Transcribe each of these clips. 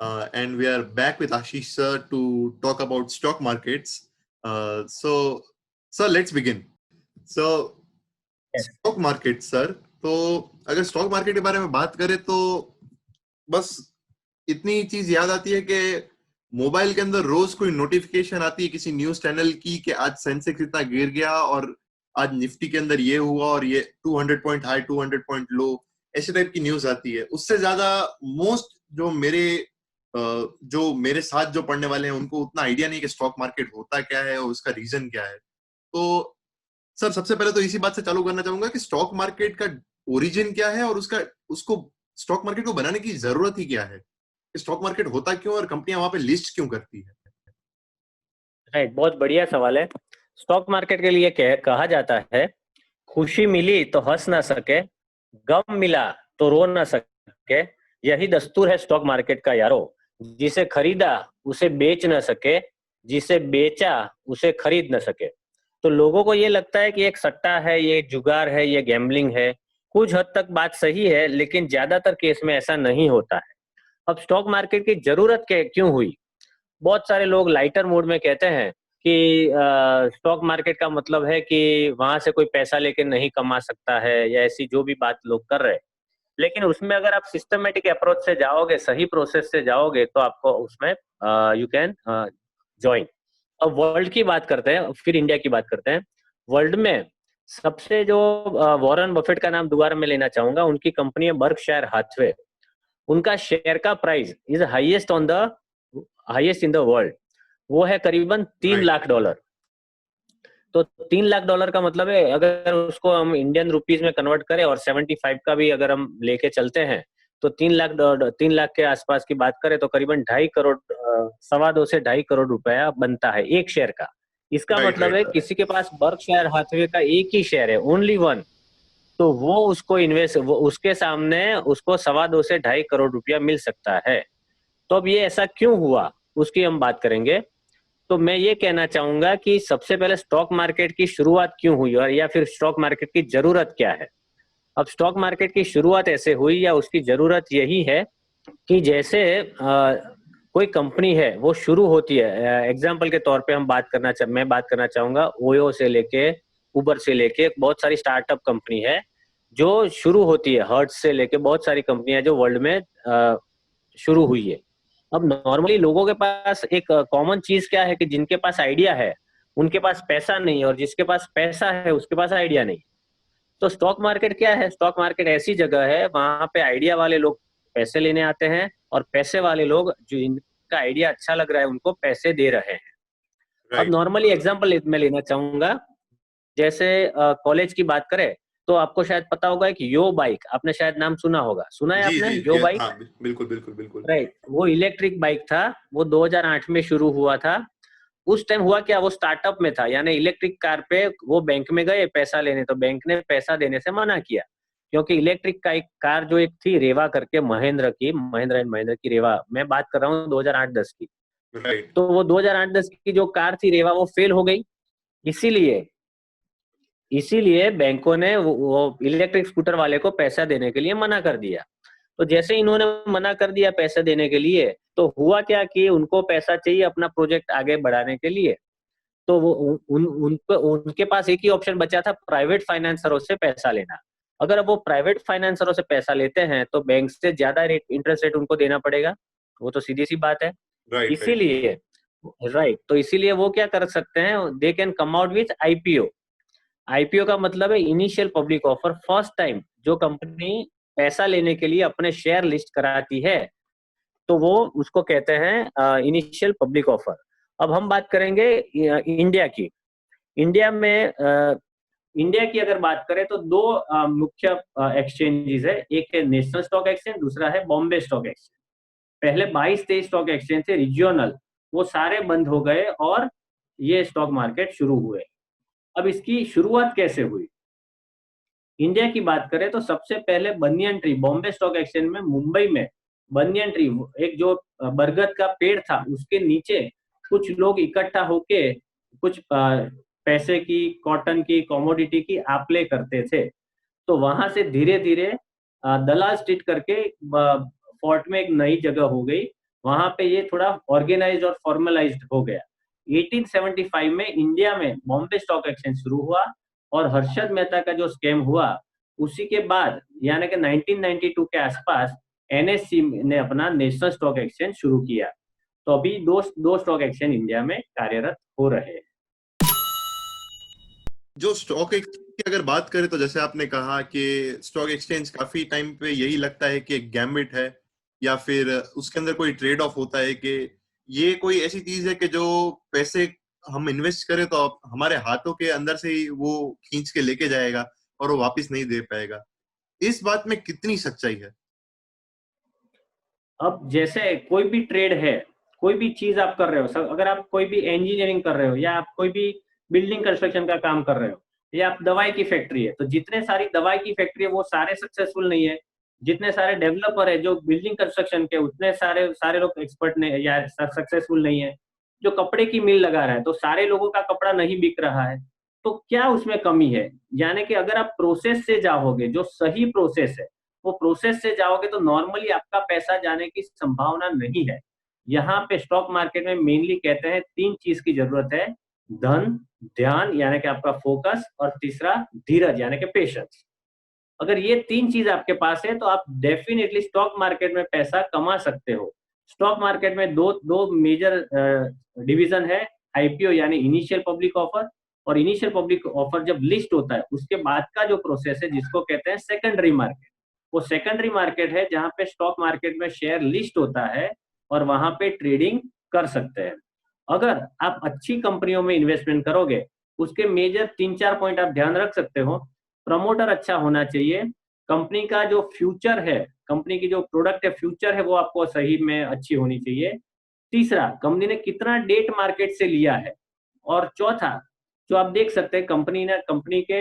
and we are back with Ashish sir to talk about stock markets. So, sir, let's begin. So, Yes. Stock market sir, तो अगर stock market के बारे में बात करें तो बस इतनी चीज याद आती है कि मोबाइल के अंदर रोज कोई नोटिफिकेशन आती है किसी न्यूज चैनल की कि आज सेंसेक्स इतना गिर गया और आज निफ्टी के अंदर ये हुआ और ये 200 पॉइंट हाई 200 पॉइंट लो, ऐसे टाइप की न्यूज आती है। उससे ज्यादा मोस्ट जो मेरे साथ जो पढ़ने वाले हैं उनको उतना आइडिया नहीं कि स्टॉक मार्केट होता क्या है और उसका रीजन क्या है। तो सर, सबसे पहले तो इसी बात से चालू करना चाहूंगा कि स्टॉक मार्केट का ओरिजिन क्या है और उसको स्टॉक मार्केट को बनाने की जरूरत ही क्या है, स्टॉक मार्केट होता क्यों और कंपनियां वहां पे लिस्ट क्यों करती है। राइट, बहुत बढ़िया सवाल है। स्टॉक मार्केट के लिए कहा जाता है, खुशी मिली तो हंस ना सके, गम मिला तो रो ना सके, यही दस्तूर है स्टॉक मार्केट का यारो। जिसे खरीदा उसे बेच ना सके, जिसे बेचा उसे खरीद ना सके। तो लोगों को ये लगता है कि एक सट्टा है, ये जुगार है, ये गैम्बलिंग है। कुछ हद तक बात सही है, लेकिन ज्यादातर केस में ऐसा नहीं होता है। अब स्टॉक मार्केट की जरूरत क्यों हुई? बहुत सारे लोग लाइटर मूड में कहते हैं कि स्टॉक मार्केट का मतलब है कि वहां से कोई पैसा लेके नहीं कमा सकता है, या ऐसी जो भी बात लोग कर रहे हैं। लेकिन उसमें अगर आप सिस्टमेटिक अप्रोच से जाओगे, सही प्रोसेस से जाओगे, तो आपको उसमें यू कैन ज्वाइन। अब वर्ल्ड की बात करते हैं, फिर इंडिया की बात करते हैं। वर्ल्ड में सबसे जो वॉरेन बफेट का नाम दोबारा में लेना चाहूंगा, उनकी कंपनी है बर्कशायर हाथवे। उनका शेयर का price is highest in the world. वो है करीबन $3 लाख। तो $3 लाख का मतलब है, अगर उसको हम इंडियन रुपीस में कन्वर्ट करें और 75 का भी अगर हम लेके चलते हैं, तो 3 लाख के आसपास की बात करें तो करीबन 2.5 करोड़, 2.25 से 2.5 करोड़ रुपया बनता है एक शेयर का। इसका मतलब है किसी के पास बर्कशायर हाथवे का एक ही शेयर है, ओनली वन, तो वो उसके सामने उसको 2.25 से 2.5 करोड़ रुपया मिल सकता है। तो अब ये ऐसा क्यों हुआ, उसकी हम बात करेंगे। तो मैं ये कहना चाहूंगा कि सबसे पहले स्टॉक मार्केट की शुरुआत क्यों हुई, और या फिर स्टॉक मार्केट की जरूरत क्या है। अब स्टॉक मार्केट की शुरुआत ऐसे हुई, या उसकी जरूरत यही है कि जैसे कोई कंपनी है वो शुरू होती है। एग्जाम्पल के तौर पे मैं बात करना चाहूंगा ओयो से लेके, उबर से लेके बहुत सारी स्टार्टअप कंपनी है जो शुरू होती है। हर्ट्ज से लेके बहुत सारी कंपनियां जो वर्ल्ड में शुरू हुई है। अब नॉर्मली लोगों के पास एक कॉमन चीज क्या है कि जिनके पास आइडिया है उनके पास पैसा नहीं, और जिसके पास पैसा है उसके पास आइडिया नहीं। तो स्टॉक मार्केट क्या है? स्टॉक मार्केट ऐसी जगह है, वहां पे आइडिया वाले लोग पैसे लेने आते हैं, और पैसे वाले लोग जो इनका आइडिया अच्छा लग रहा है उनको पैसे दे रहे हैं। अब नॉर्मली एग्जांपल मैं लेना चाहूंगा, जैसे कॉलेज की बात करें तो आपको शायद पता होगा कि यो बाइक, आपने शायद नाम सुना होगा, सुना है आपने? यो बाइक, हाँ, बिल्कुल बिल्कुल बिल्कुल। राइट, वो इलेक्ट्रिक बाइक था। वो 2008 में शुरू हुआ था। उस टाइम हुआ क्या, वो स्टार्टअप में था, यानी इलेक्ट्रिक कार पे वो बैंक में गए पैसा लेने, तो बैंक ने पैसा देने से मना किया, क्योंकि इलेक्ट्रिक का एक कार जो एक थी रेवा करके, महिंद्रा एंड महिंद्रा की रेवा, मैं बात कर रहा हूँ 2008-10 की। तो वो 2008-10 की जो कार थी रेवा, वो फेल हो गई। इसीलिए बैंकों ने वो इलेक्ट्रिक स्कूटर वाले को पैसा देने के लिए मना कर दिया। तो जैसे इन्होंने मना कर दिया पैसा देने के लिए, तो हुआ क्या कि उनको पैसा चाहिए अपना प्रोजेक्ट आगे बढ़ाने के लिए। तो वो उनके पास एक ही ऑप्शन बचा था, प्राइवेट फाइनेंसरों से पैसा लेना। अगर वो प्राइवेट फाइनेंसरों से पैसा लेते हैं तो बैंक से ज्यादा इंटरेस्ट रेट उनको देना पड़ेगा, वो तो सीधी सी बात है। इसीलिए तो इसीलिए वो क्या कर सकते हैं, they can come out with IPO. IPO का मतलब है initial public offer. First time जो कंपनी पैसा लेने के लिए अपने शेयर लिस्ट कराती है, तो वो उसको कहते हैं इनिशियल पब्लिक ऑफर। अब हम बात करेंगे इंडिया की। इंडिया की अगर बात करें तो दो मुख्य एक्सचेंजेस है, एक है नेशनल स्टॉक एक्सचेंज, दूसरा है बॉम्बे स्टॉक एक्सचेंज। पहले 22-23 स्टॉक एक्सचेंज थे रीजियोनल, वो सारे बंद हो गए और ये स्टॉक मार्केट शुरू हुए। अब इसकी शुरुआत कैसे हुई? इंडिया की बात करें तो सबसे पहले banyan tree, Bombay stock exchange में मुंबई में बनियन ट्री, एक जो बरगद का पेड़ था उसके नीचे कुछ लोग इकट्ठा होके कुछ पैसे की, कॉटन की, कमोडिटी की आप्ले करते थे। तो वहां से धीरे धीरे दलाल स्ट्रीट करके फोर्ट में एक नई जगह हो गई, वहां पे ये थोड़ा ऑर्गेनाइज्ड और फॉर्मलाइज्ड हो गया। 1875 में इंडिया में बॉम्बे स्टॉक एक्सचेंज शुरू हुआ और हर्षद मेहता का जो स्कैम हुआ उसी के बाद यानी कि 1992 के आसपास एनएससी ने अपना नेशनल स्टॉक एक्सचेंज शुरू किया। तो अभी दो स्टॉक एक्सचेंज इंडिया में कार्यरत हो रहे हैं। जो स्टॉक एक्सचेंज की अगर बात करें तो जैसे आपने कहा कि स्टॉक एक्सचेंज काफी टाइम पे यही लगता है कि एक गैम्बिट है या फिर उसके अंदर कोई ट्रेड ऑफ होता है कि ये कोई ऐसी चीज है कि जो पैसे हम इन्वेस्ट करें तो हमारे हाथों के अंदर से ही वो खींच के लेके जाएगा और वो वापस नहीं दे पाएगा। इस बात में कितनी सच्चाई है? अब जैसे कोई भी ट्रेड है, कोई भी चीज आप कर रहे हो, अगर आप कोई भी इंजीनियरिंग कर रहे हो या आप कोई भी बिल्डिंग कंस्ट्रक्शन का काम कर रहे हो या आप दवाई की फैक्ट्री है, तो जितने सारी दवाई की फैक्ट्री है वो सारे सक्सेसफुल नहीं है। जितने सारे डेवलपर है जो बिल्डिंग कंस्ट्रक्शन के, उतने सारे सारे लोग एक्सपर्ट नहीं या सक्सेसफुल नहीं है। जो कपड़े की मिल लगा रहा है तो सारे लोगों का कपड़ा नहीं बिक रहा है। तो क्या उसमें कमी है? यानी कि अगर आप प्रोसेस से जाओगे, जो सही प्रोसेस है वो प्रोसेस से जाओगे तो नॉर्मली आपका पैसा जाने की संभावना नहीं है। यहाँ पे स्टॉक मार्केट में मेनली कहते हैं 3 चीज की जरूरत है: धन, ध्यान यानी कि आपका फोकस, और तीसरा धीरज यानी कि पेशेंस। अगर ये 3 चीज आपके पास है तो आप डेफिनेटली स्टॉक मार्केट में पैसा कमा सकते हो। स्टॉक मार्केट में दो दो मेजर डिवीजन है: आईपीओ यानी इनिशियल पब्लिक ऑफर, और इनिशियल पब्लिक ऑफर जब लिस्ट होता है उसके बाद का जो प्रोसेस है जिसको कहते हैं सेकेंडरी मार्केट। वो सेकेंडरी मार्केट है जहां पे स्टॉक मार्केट में शेयर लिस्ट होता है और वहां पे ट्रेडिंग कर सकते हैं। अगर आप अच्छी कंपनियों में इन्वेस्टमेंट करोगे, उसके मेजर 3-4 पॉइंट आप ध्यान रख सकते हो। प्रमोटर अच्छा होना चाहिए, कंपनी का जो फ्यूचर है, कंपनी की जो प्रोडक्ट है फ्यूचर है वो आपको सही में अच्छी होनी चाहिए। तीसरा, कंपनी ने कितना डेट मार्केट से लिया है। और चौथा, जो आप देख सकते हैं कंपनी के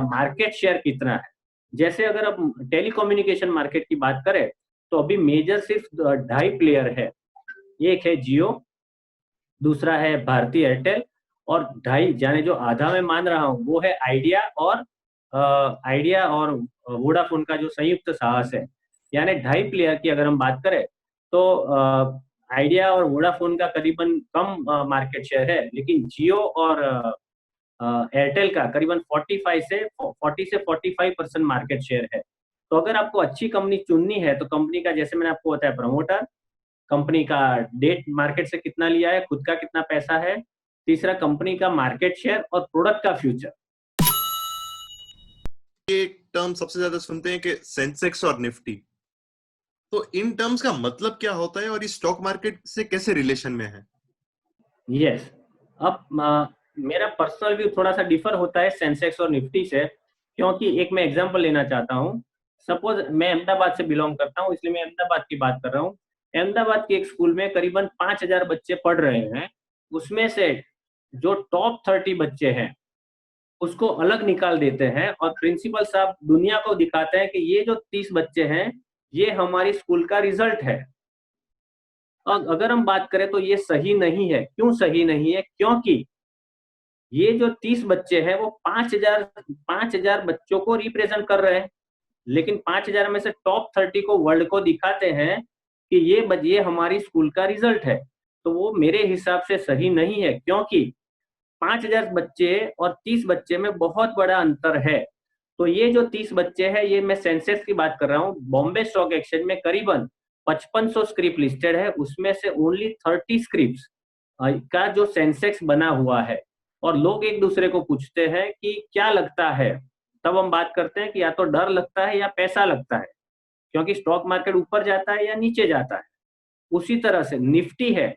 मार्केट शेयर कितना है। जैसे अगर आप टेलीकम्युनिकेशन मार्केट की बात करें तो अभी मेजर सिर्फ 2.5 प्लेयर है। एक है जियो, दूसरा है भारती एयरटेल, और 2.5 यानी जो आधा मैं मान रहा हूँ वो है आइडिया और वोडाफोन का जो संयुक्त साहस है। यानी 2.5 प्लेयर की अगर हम बात करें तो आइडिया और वोडाफोन का करीबन कम मार्केट शेयर है, लेकिन जियो और एयरटेल का करीबन 40 से 45% मार्केट शेयर है। तो अगर आपको अच्छी कंपनी चुननी है तो कंपनी का, जैसे मैंने आपको बताया, प्रमोटर, कंपनी का डेट मार्केट से कितना लिया है, खुद का कितना पैसा है, तीसरा कंपनी का मार्केट शेयर और प्रोडक्ट का फ्यूचर। ये टर्म सबसे ज्यादा सुनते हैं कि सेंसेक्स और निफ्टी, तो इन टर्म्स का मतलब क्या होता है और इस स्टॉक मार्केट से कैसे रिलेशन में है? यस। अब मेरा पर्सनल व्यू थोड़ा सा डिफर होता है सेंसेक्स और निफ्टी से, क्योंकि एक मैं एग्जांपल लेना चाहता हूँ। सपोज मैं अहमदाबाद से बिलोंग करता हूँ, इसलिए मैं अहमदाबाद की बात कर रहा हूँ। अहमदाबाद के एक स्कूल में करीबन 5,000 बच्चे पढ़ रहे हैं। उसमें से जो टॉप 30 बच्चे हैं उसको अलग निकाल देते हैं और प्रिंसिपल साहब दुनिया को दिखाते हैं कि ये जो 30 बच्चे हैं ये हमारी स्कूल का रिजल्ट है। अगर हम बात करें तो ये सही नहीं है। क्यों सही नहीं है? क्योंकि ये जो 30 बच्चे हैं वो 5,000 बच्चों को रिप्रेजेंट कर रहे हैं, लेकिन 5,000 में से टॉप 30 को वर्ल्ड को दिखाते हैं कि ये हमारी स्कूल का रिजल्ट है। तो वो मेरे हिसाब से सही नहीं है, क्योंकि 5,000 बच्चे और 30 बच्चे में बहुत बड़ा अंतर है। तो ये जो 30 बच्चे हैं, ये मैं सेंसेक्स की बात कर रहा हूँ, बॉम्बे स्टॉक एक्सचेंज में करीबन 5500 स्क्रिप्ट लिस्टेड है, उसमें से ओनली 30 स्क्रिप्ट का जो सेंसेक्स बना हुआ है। और लोग एक दूसरे को पूछते हैं कि क्या लगता है, तब हम बात करते हैं कि या तो डर लगता है या पैसा लगता है, क्योंकि स्टॉक मार्केट ऊपर जाता है या नीचे जाता है। उसी तरह से निफ्टी है,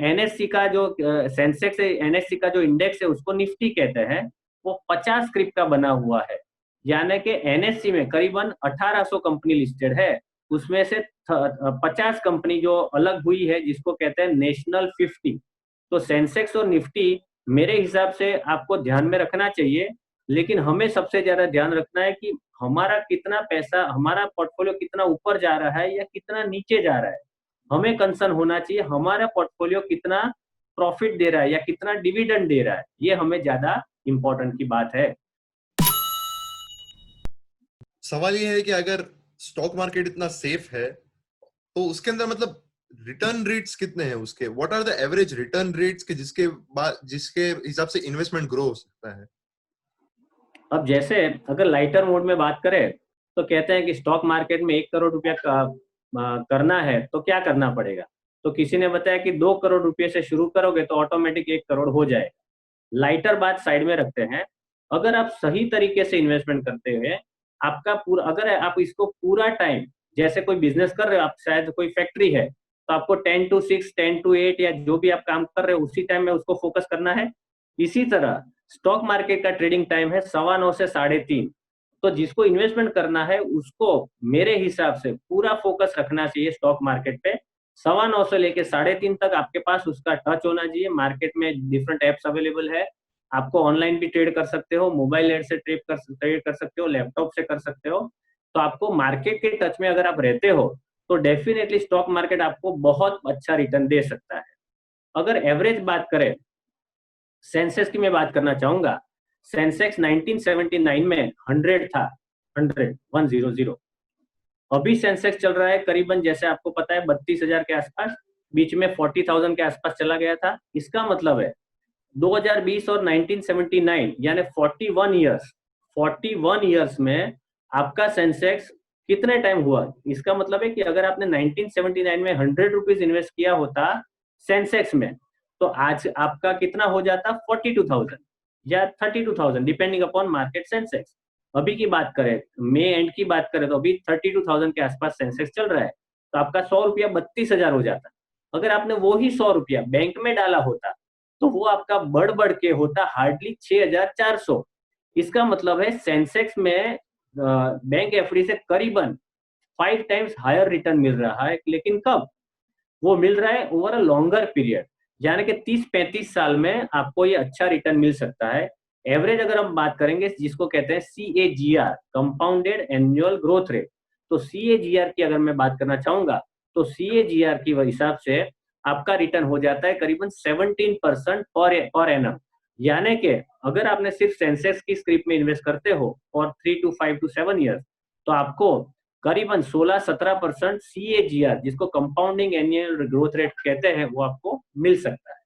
एनएससी का जो सेंसेक्स है, एनएससी का जो इंडेक्स है उसको निफ्टी कहते हैं। वो 50 स्क्रिप्ट का बना हुआ है। यानी कि एनएससी में करीबन 1800 कंपनी लिस्टेड है, उसमें से 50 कंपनी जो अलग हुई है जिसको कहते हैं नेशनल 50। तो सेंसेक्स और निफ्टी मेरे हिसाब से आपको ध्यान में रखना चाहिए, लेकिन हमें सबसे ज्यादा ध्यान रखना है कि हमारा कितना पैसा, हमारा पोर्टफोलियो कितना ऊपर जा रहा है या कितना नीचे जा रहा है। हमें कंसर्न होना चाहिए हमारा पोर्टफोलियो कितना प्रॉफिट दे रहा है या कितना डिविडेंड दे रहा है। ये हमें ज्यादा इंपॉर्टेंट की बात है। सवाल ये है कि अगर स्टॉक मार्केट इतना सेफ है तो उसके अंदर मतलब रिटर्न रेट्स कितने हैं उसके? What are the average return rates के जिसके हिसाब से इन्वेस्टमेंट ग्रो हो सकता है? अब जैसे अगर लाइटर मोड में बात करें तो कहते हैं कि स्टॉक मार्केट में 1 करोड़ रुपया करना है तो क्या करना पड़ेगा। तो किसी ने बताया कि 2 करोड़ रुपये से शुरू करोगे तो ऑटोमेटिक 1 करोड़ हो जाएगा। लाइटर बात साइड में रखते हैं। अगर आप सही तरीके से इन्वेस्टमेंट करते हुए आपका पूरा, अगर आप इसको पूरा टाइम, जैसे कोई बिजनेस कर रहे हो आप, शायद कोई फैक्ट्री है तो आपको 10 to 6, 10 to 8 या जो भी आप काम कर रहे हो उसी टाइम में उसको फोकस करना है। इसी तरह स्टॉक मार्केट का ट्रेडिंग टाइम है 9:15 से 3:30। तो जिसको इन्वेस्टमेंट करना है उसको मेरे हिसाब से पूरा फोकस रखना चाहिए स्टॉक मार्केट पे। 9:15 से लेके 3:30 तक आपके पास उसका टच होना चाहिए। मार्केट में डिफरेंट एप्स अवेलेबल है, आपको ऑनलाइन भी ट्रेड कर सकते हो, मोबाइल एड से ट्रेड कर सकते हो, लैपटॉप से कर सकते हो। तो आपको मार्केट के टच में अगर आप रहते हो तो डेफिनेटली स्टॉक मार्केट आपको बहुत अच्छा रिटर्न दे सकता है। अगर एवरेज बात करें, सेंसेक्स की मैं बात करना चाहूंगा। सेंसेक्स 1979 में 100 था, 100। अभी सेंसेक्स चल रहा है करीबन, जैसे आपको पता है, 32,000 के आसपास। बीच में 40,000 के आसपास चला गया था। इसका मतलब है 2020 और 1979 यानी 41 ईयर्स में आपका सेंसेक्स कितने टाइम हुआ। इसका मतलब है कि अगर आपने 1979 में 100 रुपीज इन्वेस्ट किया होता सेंसेक्स में तो आज आपका कितना हो जाता, 42,000 या 32,000 डिपेंडिंग अपॉन मार्केट सेंसेक्स। अभी की बात करें, मई एंड की बात करें तो अभी 32,000 के आसपास सेंसेक्स चल रहा है। तो आपका 100 रुपया 32,000 हो जाता। अगर आपने वो ही 100 रुपया बैंक में डाला होता तो वो आपका बढ़ के होता हार्डली 6,400। इसका मतलब है सेंसेक्स में बैंक एफडी से करीबन 5 टाइम्स हायर रिटर्न मिल रहा है। लेकिन कब वो मिल रहा है, ओवर अ लॉन्गर पीरियड, यानी कि 30-35 साल में आपको ये अच्छा रिटर्न मिल सकता है। एवरेज अगर हम बात करेंगे जिसको कहते हैं CAGR, compounded annual growth rate, तो CAGR की अगर मैं बात करना चाहूंगा तो CAGR की हिसाब से आपका रिटर्न हो जाता है करीबन 17% पर एनम। यानी कि अगर आपने सिर्फ सेंसेक्स की स्क्रिप्ट में इन्वेस्ट करते हो और 3 to 5 to 7 ईयर्स तो आपको करीबन 16-17% CAGR, जिसको कंपाउंडिंग एनुअल ग्रोथ रेट कहते हैं, वो आपको मिल सकता है।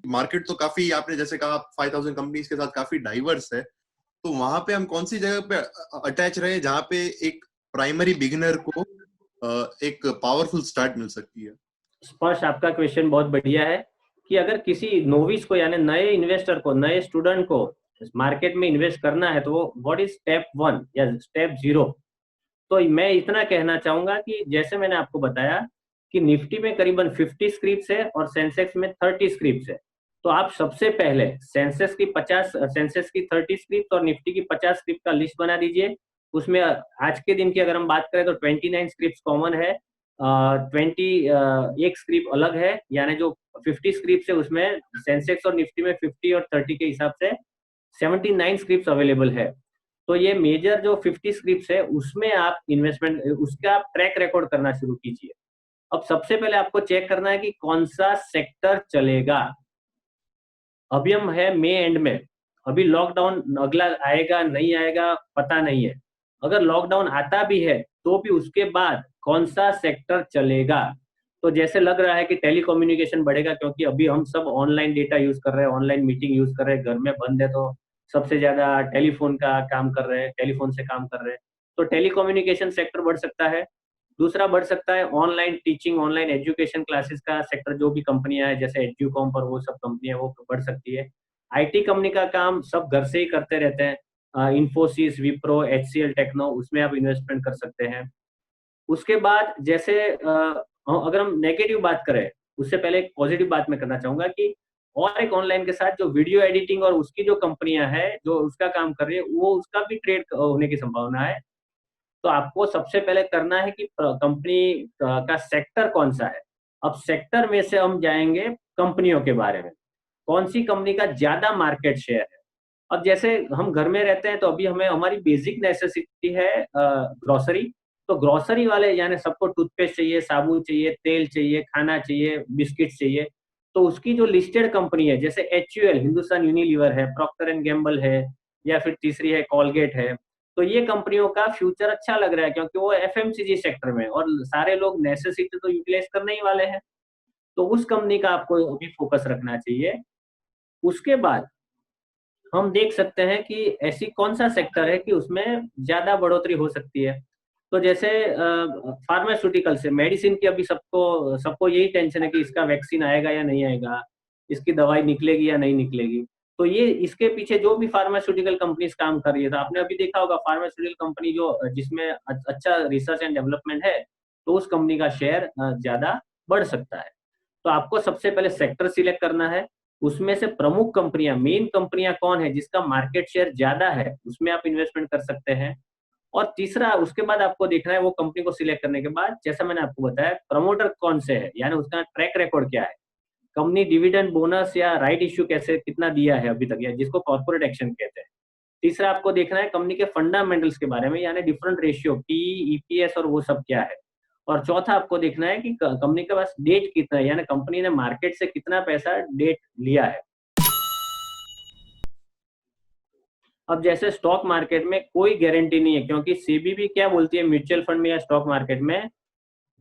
मार्केट तो काफी, आपने जैसे कहा 5,000 कंपनीज के साथ काफी डाइवर्स है, तो वहां पे हम कौन सी जगह पे अटैच रहे जहां पे एक प्राइमरी बिगिनर को एक पावरफुल स्टार्ट मिल सकती है? स्पर्श, आपका क्वेश्चन बहुत बढ़िया है कि अगर किसी नोविस को यानी नए इन्वेस्टर को, नए स्टूडेंट को मार्केट में इन्वेस्ट करना है तो वो व्हाट इज स्टेप 1 या स्टेप 0। तो मैं इतना कहना चाहूंगा कि जैसे मैंने आपको बताया कि निफ्टी में करीबन 50 स्क्रिप्ट्स है और सेंसेक्स में 30 स्क्रिप्ट्स है। तो आप सबसे पहले सेंसेक्स की 30 स्क्रिप्ट और निफ्टी की 50 स्क्रिप्ट का लिस्ट बना दीजिए। उसमें आज के दिन की अगर हम बात करें तो 29 स्क्रिप्ट कॉमन है, एक स्क्रिप्ट अलग है, यानी जो 50 स्क्रिप्ट है उसमें सेंसेक्स और निफ्टी में 50 और 30 के हिसाब से 79 स्क्रिप्ट अवेलेबल है। तो ये मेजर जो 50 स्क्रिप्ट्स है उसमें आप इन्वेस्टमेंट, उसका आप ट्रैक रिकॉर्ड करना शुरू कीजिए। अब सबसे पहले आपको चेक करना है कि कौन सा सेक्टर चलेगा। अभी हम है मई एंड में, अभी लॉकडाउन अगला आएगा नहीं आएगा पता नहीं है। अगर लॉकडाउन आता भी है तो भी उसके बाद कौन सा सेक्टर चलेगा। तो जैसे लग रहा है कि टेलीकम्युनिकेशन बढ़ेगा, क्योंकि अभी हम सब ऑनलाइन डेटा यूज कर रहे हैं, ऑनलाइन मीटिंग यूज कर रहे हैं, घर में बंद है तो सबसे ज्यादा टेलीफोन का काम कर रहे हैं, टेलीफोन से काम कर रहे हैं। तो टेलीकम्युनिकेशन सेक्टर बढ़ सकता है। दूसरा बढ़ सकता है online teaching, online education classes का सेक्टर, जो भी कंपनियां हैं जैसे एड्यूकॉम पर वो सब कंपनियां, वो बढ़ सकती है। आईटी कंपनी का काम सब घर से ही करते रहते हैं, इन्फोसिस, विप्रो, HCL टेक्नो, उसमें आप इन्वेस्टमेंट कर सकते हैं। उसके बाद जैसे अगर हम नेगेटिव बात करें उससे पहले एक पॉजिटिव बात मैं करना चाहूंगा कि और एक ऑनलाइन के साथ जो वीडियो एडिटिंग और उसकी जो कंपनियां हैं जो उसका काम कर रही है, वो उसका भी ट्रेड होने की संभावना है। तो आपको सबसे पहले करना है कि कंपनी का सेक्टर कौन सा है। अब सेक्टर में से हम जाएंगे कंपनियों के बारे में, कौन सी कंपनी का ज्यादा मार्केट शेयर है। अब जैसे हम घर में रहते हैं तो अभी हमें हमारी बेसिक नेसेसिटी है ग्रोसरी। तो ग्रोसरी वाले यानी सबको टूथपेस्ट चाहिए, साबुन चाहिए, तेल चाहिए, खाना चाहिए, बिस्किट चाहिए। तो उसकी जो लिस्टेड कंपनी है जैसे HUL, हिंदुस्तान यूनिलीवर है, प्रॉक्टर एंड गैम्बल है, या फिर तीसरी है कॉलगेट है। तो ये कंपनियों का फ्यूचर अच्छा लग रहा है क्योंकि वो एफएमसीजी सेक्टर में, और सारे लोग नेसेसिटी तो यूटिलाइज करने ही वाले हैं, तो उस कंपनी का आपको अभी फोकस रखना चाहिए। उसके बाद हम देख सकते हैं कि ऐसी कौन सा सेक्टर है कि उसमें ज्यादा बढ़ोतरी हो सकती है। तो जैसे फार्मास्यूटिकल से मेडिसिन की अभी सबको सबको यही टेंशन है कि इसका वैक्सीन आएगा या नहीं आएगा, इसकी दवाई निकलेगी या नहीं निकलेगी। तो ये इसके पीछे जो भी फार्मास्यूटिकल कंपनीज काम कर रही है, तो आपने अभी देखा होगा फार्मास्यूटिकल कंपनी जो जिसमें अच्छा रिसर्च एंड डेवलपमेंट है, तो उस कंपनी का शेयर ज्यादा बढ़ सकता है। तो आपको सबसे पहले सेक्टर सिलेक्ट करना है, उसमें से प्रमुख कंपनियां, मेन कंपनियां कौन है जिसका मार्केट शेयर ज्यादा है, उसमें आप इन्वेस्टमेंट कर सकते हैं। और तीसरा, उसके बाद आपको देखना है वो कंपनी को सिलेक्ट करने के बाद, जैसा मैंने आपको बताया, प्रमोटर कौन से है, यानी उसका ट्रैक रिकॉर्ड क्या है, कंपनी डिविडेंड, बोनस या राइट इश्यू कैसे कितना दिया है अभी तक, या जिसको कॉर्पोरेट एक्शन कहते हैं। तीसरा आपको देखना है कंपनी के फंडामेंटल्स के बारे में, यानी डिफरेंट रेशियो, पी, ईपीएस और वो सब क्या है। और चौथा आपको देखना है कि कंपनी के पास डेट कितना है, यानी कंपनी ने मार्केट से कितना पैसा डेट लिया है। अब जैसे स्टॉक मार्केट में कोई गारंटी नहीं है, क्योंकि सेबी भी क्या बोलती है म्यूचुअल फंड में या स्टॉक मार्केट में,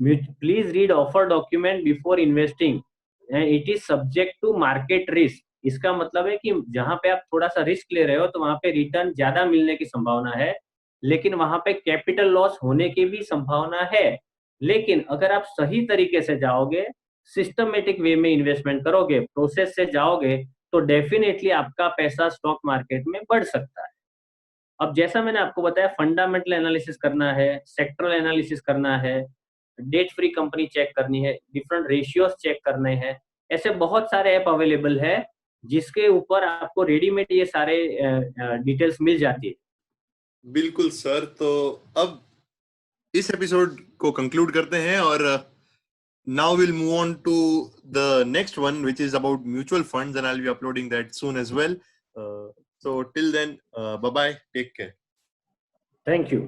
please read offer document before investing, it is subject to market risk. इसका मतलब है कि जहां पे आप थोड़ा सा रिस्क ले रहे हो तो वहां पे रिटर्न ज्यादा मिलने की संभावना है, लेकिन वहां पे कैपिटल लॉस होने की भी संभावना है। लेकिन अगर आप सही तरीके से जाओगे, सिस्टमेटिक वे में इन्वेस्टमेंट करोगे, प्रोसेस से जाओगे, तो डेफिनेटली आपका पैसा स्टॉक मार्केट में बढ़ सकता है। अब जैसा मैंने आपको बताया, फंडामेंटल एनालिसिस करना है, सेक्टरल एनालिसिस करना है, डेट फ्री कंपनी चेक करनी है, डिफरेंट रेशियोज चेक करने हैं। ऐसे बहुत सारे ऐप अवेलेबल है जिसके ऊपर आपको रेडीमेड ये सारे डिटेल्स मिल जाती है। बिल्कुल सर, तो अब इस एपिसोड को कंक्लूड करते हैं और now we'll move on to the next one, which is about mutual funds, and I'll be uploading that soon as well. So till then, bye bye, take care. Thank you.